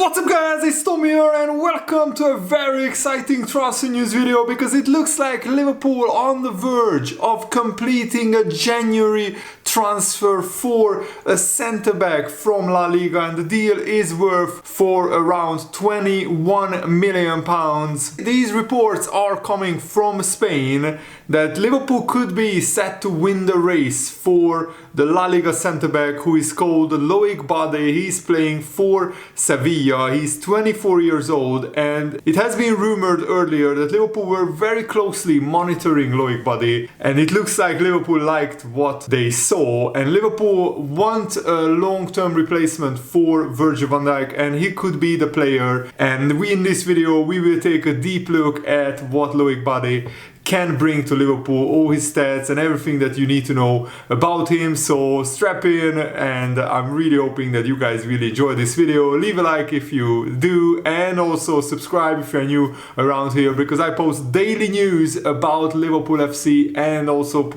What's up guys, it's Tom here and welcome to a very exciting transfer news video because it looks like Liverpool on the verge of completing a January transfer for a centre-back from La Liga, and the deal is worth for around 21 million pounds. These reports are coming from Spain that Liverpool could be set to win the race for the La Liga centre-back who is called Loic Bade. He's playing for Sevilla. He's 24 years old, and it has been rumored earlier that Liverpool were very closely monitoring Loic Bade, and it looks like Liverpool liked what they saw, and Liverpool want a long-term replacement for Virgil van Dijk, and he could be the player. And in this video we will take a deep look at what Loic Bade can bring to Liverpool, all his stats and everything that you need to know about him. So strap in, and I'm really hoping that you guys really enjoy this video. Leave a like if you do, and also subscribe if you're new around here, because I post daily news about Liverpool FC, and also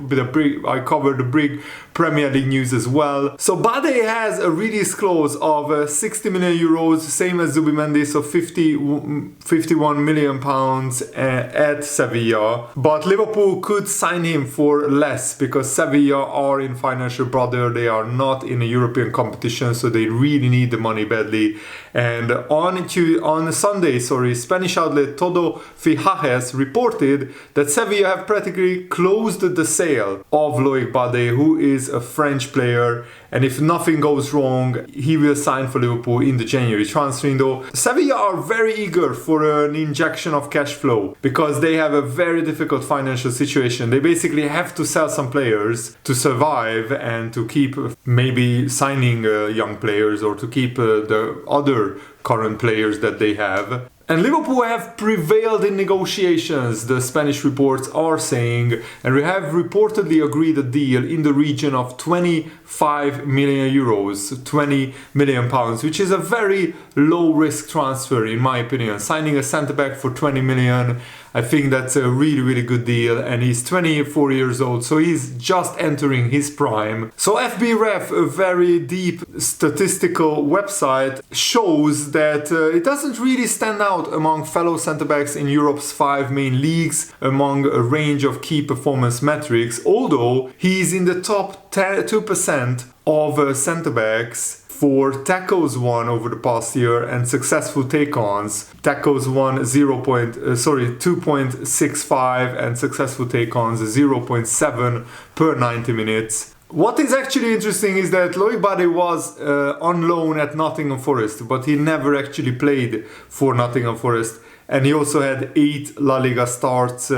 I cover the big Premier League news as well. So Bade has a release clause of 60 million euros, same as Zubimendi, so 51 million pounds at Sevilla. But Liverpool could sign him for less because Sevilla are in financial bother. They are not in a European competition, so they really need the money badly. And on Sunday, Spanish outlet Todo Fichajes reported that Sevilla have practically closed the sale of Loic Bade, who is a French player, and if nothing goes wrong, he will sign for Liverpool in the January transfer window. Sevilla are very eager for an injection of cash flow because they have a very difficult financial situation. They basically have to sell some players to survive and to keep maybe signing young players, or to keep the other current players that they have. And Liverpool have prevailed in negotiations, the Spanish reports are saying, and we have reportedly agreed a deal in the region of 25 million euros, 20 million pounds, which is a very low risk transfer in my opinion. Signing a centre-back for 20 million, I think that's a really good deal, and he's 24 years old, so he's just entering his prime. So FBref, a very deep statistical website, shows that it doesn't really stand out among fellow centre-backs in Europe's 5 main leagues among a range of key performance metrics, although he's in the top 2% of centre-backs for tackles won over the past year and successful take-ons. Tackles won 2.65 and successful take-ons 0.7 per 90 minutes. What is actually interesting is that Loic Bade was on loan at Nottingham Forest, but he never actually played for Nottingham Forest, and he also had 8 La Liga starts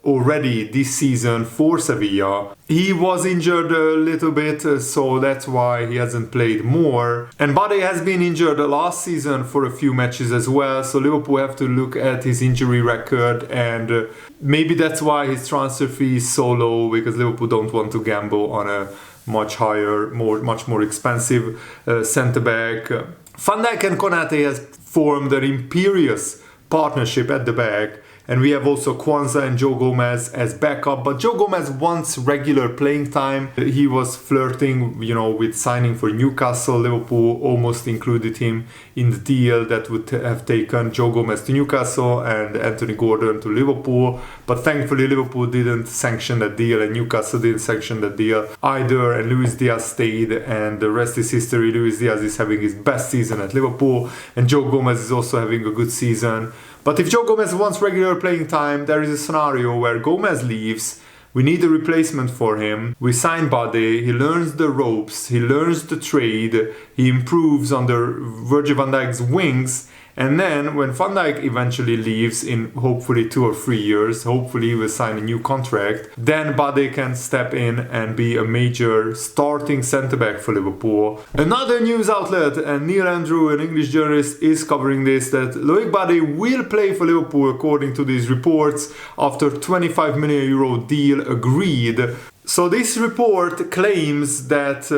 already this season for Sevilla. He was injured a little bit, so that's why he hasn't played more. And Bade has been injured last season for a few matches as well, so Liverpool have to look at his injury record, and maybe that's why his transfer fee is so low, because Liverpool don't want to gamble on a much higher, much more expensive centre-back. Van Dijk and Konate has formed an imperious partnership at the back. And we have also Kwanzaa and Joe Gomez as backup, but Joe Gomez wants regular playing time. He was flirting, with signing for Newcastle. Liverpool almost included him in the deal that would have taken Joe Gomez to Newcastle and Anthony Gordon to Liverpool. But thankfully Liverpool didn't sanction that deal, and Newcastle didn't sanction that deal either, and Luis Diaz stayed, and the rest is history. Luis Diaz is having his best season at Liverpool, and Joe Gomez is also having a good season. But if Joe Gomez wants regular playing time, there is a scenario where Gomez leaves, we need a replacement for him, we sign Bade, he learns the ropes, he learns the trade, he improves under Virgil van Dijk's wings, and then when Van Dijk eventually leaves in hopefully 2 or 3 years, hopefully he will sign a new contract, then Bade can step in and be a major starting centre-back for Liverpool. Another news outlet, and Neil Andrew, an English journalist, is covering this, that Loic Bade will play for Liverpool according to these reports after €25 million deal agreed. So this report claims that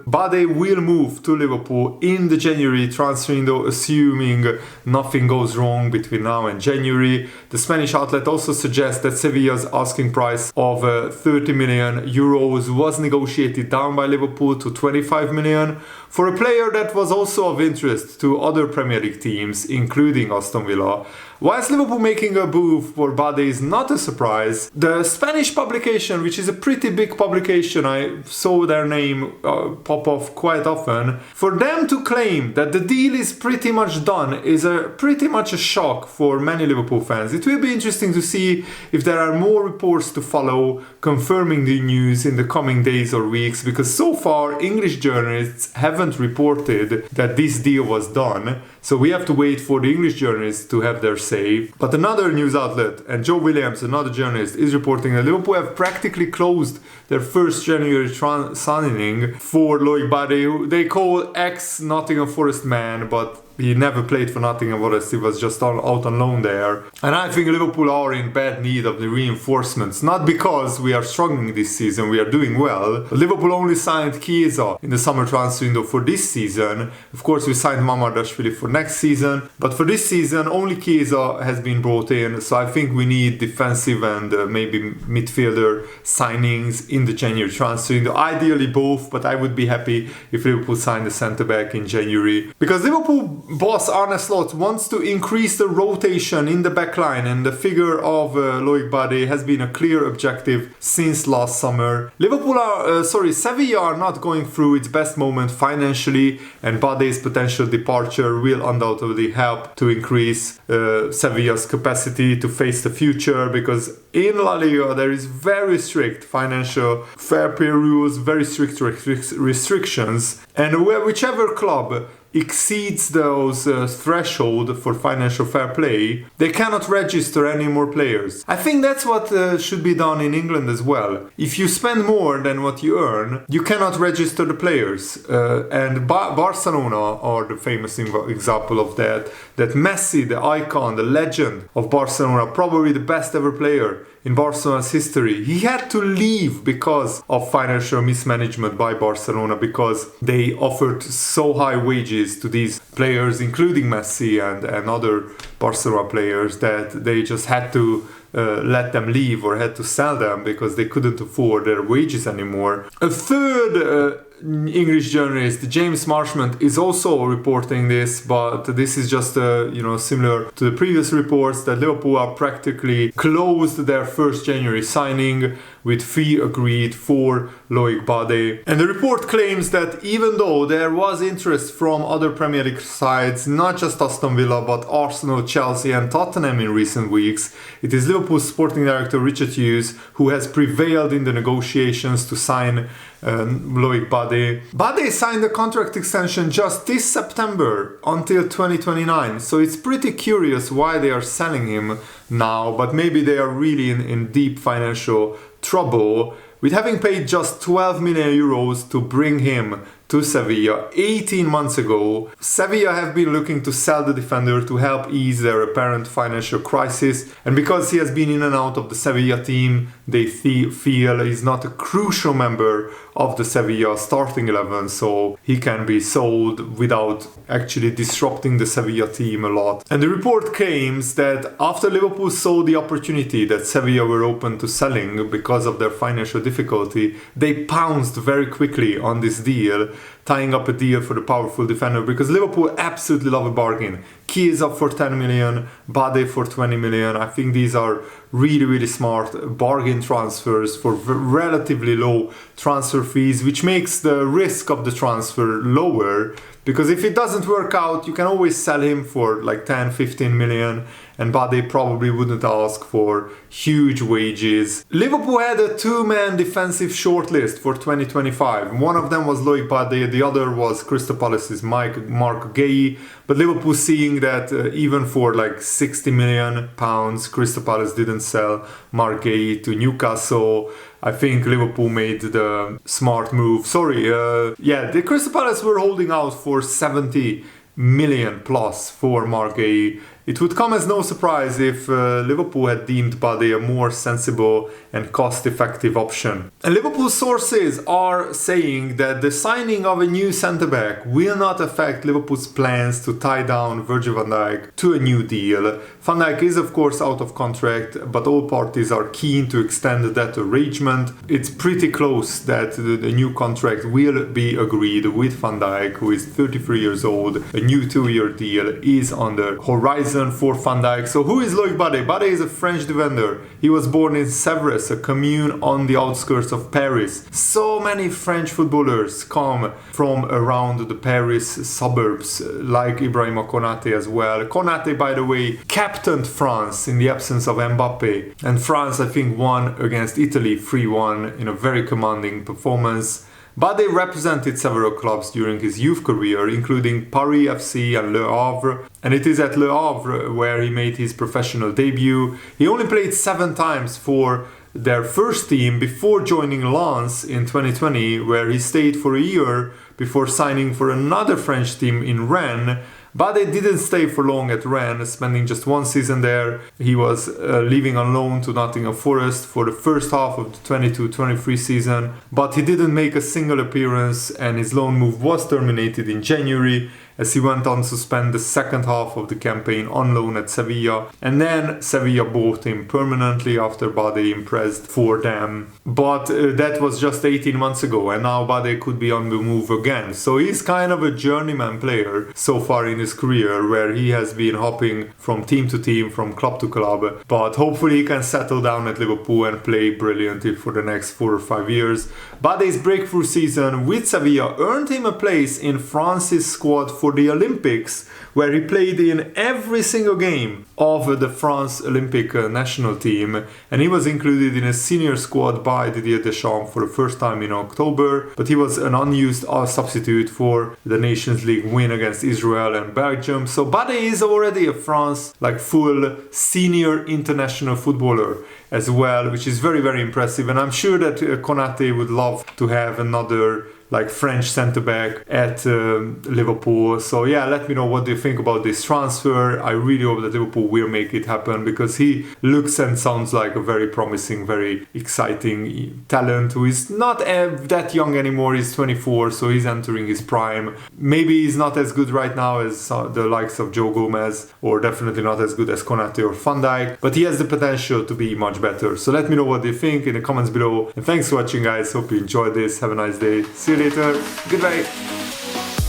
Bade will move to Liverpool in the January transfer window, assuming nothing goes wrong between now and January. The Spanish outlet also suggests that Sevilla's asking price of 30 million euros was negotiated down by Liverpool to 25 million for a player that was also of interest to other Premier League teams, including Aston Villa. Whilst Liverpool making a move for Bade is not a surprise, the Spanish publication, which is a pretty big publication, I saw their name pop off quite often, for them to claim that the deal is pretty much done is pretty much a shock for many Liverpool fans. It will be interesting to see if there are more reports to follow confirming the news in the coming days or weeks, because so far English journalists haven't reported that this deal was done. So we have to wait for the English journalists to have their say. But another news outlet, and Joe Williams, another journalist, is reporting that Liverpool have practically closed their first January signing for Loic Bade, who they call ex-Nottingham Forest man, but he never played for Nottingham Forest, he was just out on loan there. And I think Liverpool are in bad need of the reinforcements, not because we are struggling this season, we are doing well. Liverpool only signed Chiesa in the summer transfer window for this season. Of course we signed Mamardashvili for next season, but for this season only Chiesa has been brought in, so I think we need defensive and maybe midfielder signings in the January transfer window. Ideally both, but I would be happy if Liverpool signed a centre-back in January. Because Liverpool boss Arne Slot wants to increase the rotation in the backline, and the figure of Loic Bade has been a clear objective since last summer. Sevilla are not going through its best moment financially, and Bade's potential departure will undoubtedly help to increase Sevilla's capacity to face the future, because in La Liga there is very strict financial fair play rules, very strict restrictions, and whichever club exceeds those threshold for financial fair play, they cannot register any more players. I think that's what should be done in England as well. If you spend more than what you earn, you cannot register the players. And Barcelona are the famous example of that. That Messi, the icon, the legend of Barcelona, probably the best ever player in Barcelona's history, he had to leave because of financial mismanagement by Barcelona, because they offered so high wages to these players, including Messi and other Barcelona players, that they just had to let them leave or had to sell them because they couldn't afford their wages anymore. A third English journalist, James Marshman, is also reporting this, but this is just similar to the previous reports, that Liverpool are practically closed their first January signing with fee agreed for Loic Bade. And the report claims that even though there was interest from other Premier League sides, not just Aston Villa but Arsenal, Chelsea and Tottenham in recent weeks, it is Liverpool's sporting director Richard Hughes who has prevailed in the negotiations to sign Loic Bade. Bade signed a contract extension just this September until 2029, so it's pretty curious why they are selling him now, but maybe they are really in deep financial trouble with having paid just 12 million euros to bring him to Sevilla 18 months ago. Sevilla have been looking to sell the defender to help ease their apparent financial crisis, and because he has been in and out of the Sevilla team, they feel he's not a crucial member of the Sevilla starting 11, so he can be sold without actually disrupting the Sevilla team a lot. And the report claims that after Liverpool saw the opportunity that Sevilla were open to selling because of their financial difficulty, they pounced very quickly on this deal, tying up a deal for the powerful defender, because Liverpool absolutely love a bargain. Chiesa for 10 million, Bade for 20 million. I think these are really smart bargain transfers for relatively low transfer fees, which makes the risk of the transfer lower, because if it doesn't work out, you can always sell him for like 10-15 million, and Bade probably wouldn't ask for huge wages. Liverpool had a two-man defensive shortlist for 2025. One of them was Loic Bade, the other was Crystal Palace's Mark Gay, but Liverpool, seeing that even for like 60 million pounds, Crystal Palace didn't sell Mark Gay to Newcastle. I think Liverpool made the smart move. The Crystal Palace were holding out for 70 million plus for Mark Gay, It would come as no surprise if Liverpool had deemed Bade a more sensible and cost-effective option. And Liverpool sources are saying that the signing of a new centre-back will not affect Liverpool's plans to tie down Virgil van Dijk to a new deal. Van Dijk is of course out of contract, but all parties are keen to extend that arrangement. It's pretty close that the new contract will be agreed with Van Dijk, who is 33 years old. A new 2-year deal is on the horizon for Van Dijk. So who is Loic Bade? Bade is a French defender. He was born in Sèvres, a commune on the outskirts of Paris. So many French footballers come from around the Paris suburbs, like Ibrahima Konate as well. Konate, by the way, captained France in the absence of Mbappe. And France, I think, won against Italy 3-1 in a very commanding performance. Bade represented several clubs during his youth career, including Paris FC and Le Havre, and it is at Le Havre where he made his professional debut. He only played 7 times for their first team before joining Lens in 2020, where he stayed for a year before signing for another French team in Rennes. Bade didn't stay for long at Rennes, spending just 1 season there. He was leaving on loan to Nottingham Forest for the first half of the 22-23 season, but he didn't make a single appearance, and his loan move was terminated in January, as he went on to spend the second half of the campaign on loan at Sevilla, and then Sevilla bought him permanently after Bade impressed for them. But that was just 18 months ago, and now Bade could be on the move again. So he's kind of a journeyman player so far in his career, where he has been hopping from team to team, from club to club, but hopefully he can settle down at Liverpool and play brilliantly for the next 4 or 5 years. Bade's breakthrough season with Sevilla earned him a place in France's squad for the Olympics, where he played in every single game of the France Olympic national team, and he was included in a senior squad by Didier Deschamps for the first time in October, but he was an unused substitute for the Nations League win against Israel and Belgium. So Bade is already a France full senior international footballer as well, which is very, very impressive, and I'm sure that Konate would love to have another French centre-back at Liverpool. So yeah, let me know what do you think about this transfer. I really hope that Liverpool will make it happen, because he looks and sounds like a very promising, very exciting talent who is not that young anymore. He's 24, so he's entering his prime. Maybe he's not as good right now as the likes of Joe Gomez, or definitely not as good as Konate or Van Dijk, but he has the potential to be much better. So let me know what you think in the comments below, and thanks for watching, guys. Hope you enjoyed this. Have a nice day. See you later. Goodbye.